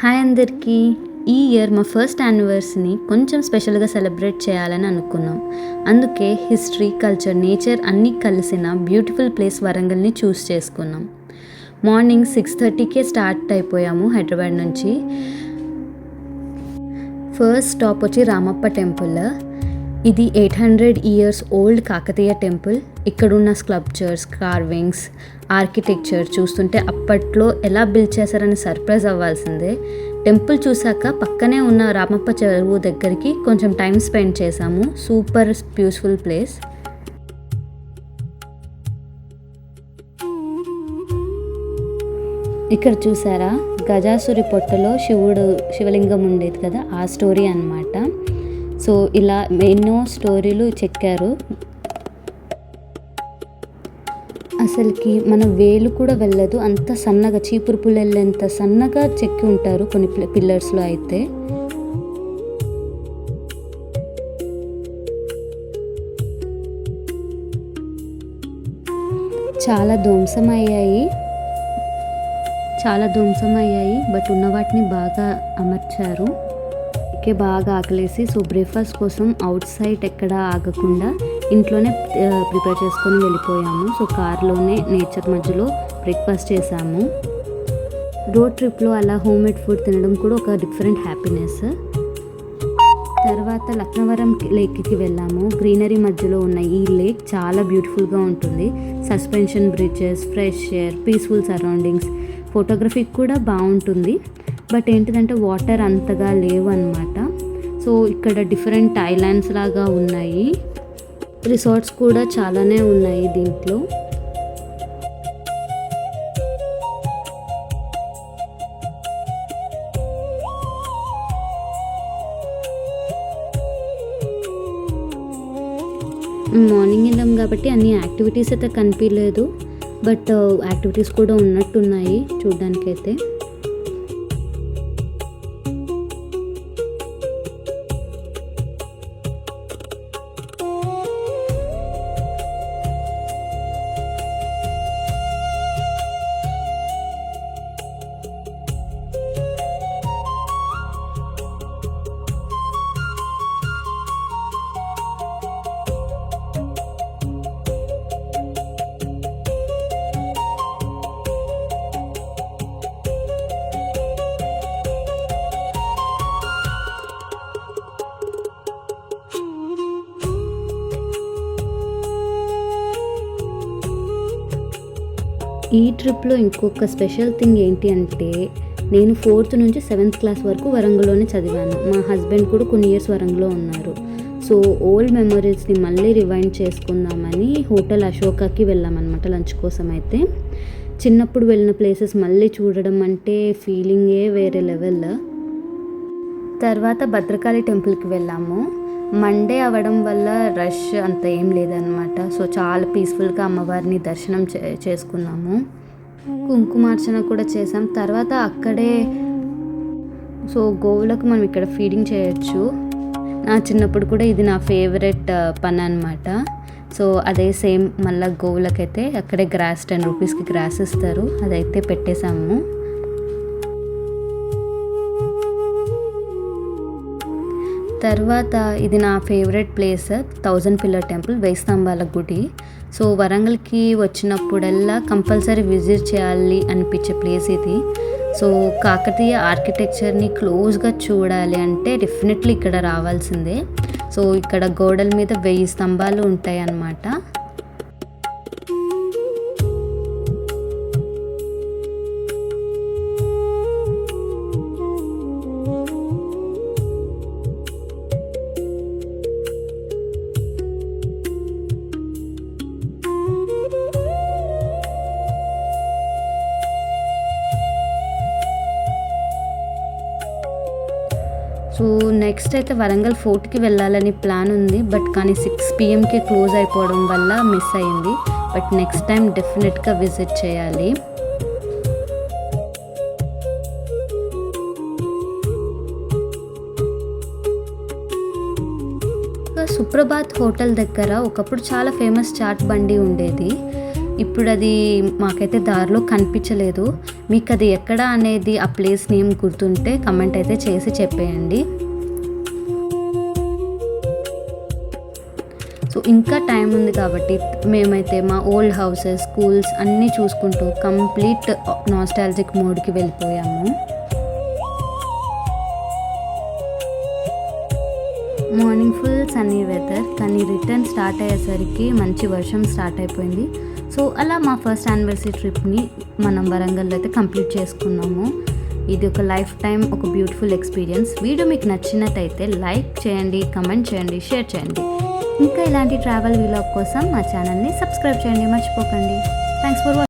Hi అందరికీ. ఈ year మా ఫస్ట్ యానివర్సరీని కొంచెం స్పెషల్గా సెలబ్రేట్ చేయాలని అనుకున్నాం. అందుకే హిస్టరీ, కల్చర్, నేచర్ అన్నీ కలిసిన బ్యూటిఫుల్ ప్లేస్ వరంగల్ని చూస్ చేసుకున్నాం. మార్నింగ్ 6:30కే స్టార్ట్ అయిపోయాము హైదరాబాద్ నుంచి. ఫస్ట్ స్టాప్ వచ్చి రామప్ప టెంపుల్. ఇది 800 ఇయర్స్ ఓల్డ్ కాకతీయ టెంపుల్. ఇక్కడున్న స్కల్ప్చర్స్, కార్వింగ్స్, ఆర్కిటెక్చర్ చూస్తుంటే అప్పట్లో ఎలా బిల్డ్ చేశారని సర్ప్రైజ్ అవ్వాల్సిందే. టెంపుల్ చూసాక పక్కనే ఉన్న రామప్ప చెరువు దగ్గరికి కొంచెం టైం స్పెండ్ చేశాము. Super beautiful place. ఇక్కడ చూసారా, గజాసురి పొట్టలో శివలింగం ఉండేది కదా, ఆ స్టోరీ అన్నమాట. సో ఇలా ఎన్నో స్టోరీలు చెక్కారు. అసలుకి మన వేలు కూడా వెళ్ళదు, అంత సన్నగా, చీపురు పుల్లెళ్ళేంత సన్నగా చెక్కి ఉంటారు కొన్ని పిల్లర్స్లో అయితే. చాలా ధ్వంసం అయ్యాయి, బట్ ఉన్న వాటిని బాగా అమర్చారు. బాగా ఆకలేసి సో బ్రేక్ఫాస్ట్ కోసం అవుట్ సైడ్ ఎక్కడ ఆగకుండా ఇంట్లోనే ప్రిపేర్ చేసుకొని వెళ్ళిపోయాము. సో కార్లోనే నేచర్ మధ్యలో బ్రేక్ఫాస్ట్ చేసాము. రోడ్ ట్రిప్లో అలా హోమ్ మేడ్ ఫుడ్ తినడం కూడా ఒక డిఫరెంట్ హ్యాపీనెస్. తర్వాత లక్నవరం లేక్కి వెళ్ళాము. గ్రీనరీ మధ్యలో ఉన్న ఈ లేక్ చాలా బ్యూటిఫుల్గా ఉంటుంది. Suspension bridges, fresh air, peaceful surroundings, photography కూడా బాగుంటుంది. బట్ ఏంటిదంటే వాటర్ అంతగా లేవు అన్నమాట. సో ఇక్కడ డిఫరెంట్ ఐలాండ్స్ లాగా ఉన్నాయి. రిసార్ట్స్ కూడా చాలానే ఉన్నాయి దీంట్లో. మార్నింగ్ వెళ్ళాం కాబట్టి అన్ని యాక్టివిటీస్ అయితే కనిపించలేదు, బట్ యాక్టివిటీస్ కూడా ఉన్నట్టున్నాయి చూడ్డానికైతే. ఈ ట్రిప్లో ఇంకొక స్పెషల్ థింగ్ ఏంటి అంటే, నేను 4th నుంచి 7th క్లాస్ వరకు వరంగల్లోనే చదివాను. మా హస్బెండ్ కూడా కొన్ని ఇయర్స్ వరంగల్లో ఉన్నారు. సో ఓల్డ్ మెమరీస్ని మళ్ళీ రివైండ్ చేసుకుందామని హోటల్ అశోకాకి వెళ్ళామన్నమాట లంచ్ కోసం. అయితే చిన్నప్పుడు వెళ్ళిన ప్లేసెస్ మళ్ళీ చూడడం అంటే ఫీలింగే వేరే లెవెల్. తర్వాత భద్రకాళి టెంపుల్కి వెళ్ళాము. మండే అవ్వడం వల్ల రష్ అంత ఏం లేదనమాట. సో చాలా పీస్ఫుల్గా అమ్మవారిని దర్శనం చేసుకున్నాము. కుంకుమార్చన కూడా చేసాం. తర్వాత అక్కడే సో గోవులకు మనం ఇక్కడ ఫీడింగ్ చేయొచ్చు. నా చిన్నప్పుడు కూడా ఇది నా ఫేవరెట్ పని అనమాట. సో అదే సేమ్ మళ్ళీ గోవులకైతే అక్కడే గ్రాస్ 10 రూపీస్కి గ్రాస్ ఇస్తారు, అదైతే పెట్టేశాము. తర్వాత ఇది నా ఫేవరెట్ ప్లేస్, 1000 పిల్లర్ టెంపుల్, 1000 స్తంభాల గుడి. సో వరంగల్కి వచ్చినప్పుడల్లా కంపల్సరీ విజిట్ చేయాలి అనిపించే ప్లేస్ ఇది. సో కాకతీయ ఆర్కిటెక్చర్ని క్లోజ్గా చూడాలి అంటే డెఫినెట్లీ ఇక్కడ రావాల్సిందే. సో ఇక్కడ గోడల మీద 1000 స్తంభాలు ఉంటాయి అన్నమాట. సో నెక్స్ట్ అయితే వరంగల్ ఫోర్ట్కి వెళ్ళాలని ప్లాన్ ఉంది, బట్ కానీ 6 PM క్లోజ్ అయిపోవడం వల్ల మిస్ అయింది. బట్ నెక్స్ట్ టైం డెఫినెట్గా విజిట్ చేయాలి. సుప్రభాత్ హోటల్ దగ్గర ఒకప్పుడు చాలా ఫేమస్ చాట్ బండి ఉండేది. ఇప్పుడు అది మాకైతే దారిలో కనిపించలేదు. మీకు అది ఎక్కడ అనేది ఆ ప్లేస్ నేమ్ గుర్తుంటే కమెంట్ అయితే చేసి చెప్పేయండి. సో ఇంకా టైం ఉంది కాబట్టి మేమైతే మా ఓల్డ్ హౌసెస్, స్కూల్స్ అన్నీ చూసుకుంటూ కంప్లీట్ నాస్టాలజిక్ మోడ్కి వెళ్ళిపోయాము. మార్నింగ్ ఫుల్ సన్నీ వెదర్, కానీ రిటర్న్ స్టార్ట్ అయ్యేసరికి మంచి వర్షం స్టార్ట్ అయిపోయింది. సో అలా మా ఫస్ట్ యానివర్సరీ ట్రిప్ని మనం వరంగల్లో అయితే కంప్లీట్ చేసుకున్నాము. ఇది ఒక లైఫ్ టైం ఒక బ్యూటిఫుల్ ఎక్స్పీరియన్స్. వీడియో మీకు నచ్చినట్టయితే లైక్ చేయండి, కమెంట్ చేయండి, షేర్ చేయండి. ఇంకా ఇలాంటి ట్రావెల్ వీలాగ్ కోసం మా ఛానల్ని సబ్స్క్రైబ్ చేయండి మర్చిపోకండి. Thanks for watching.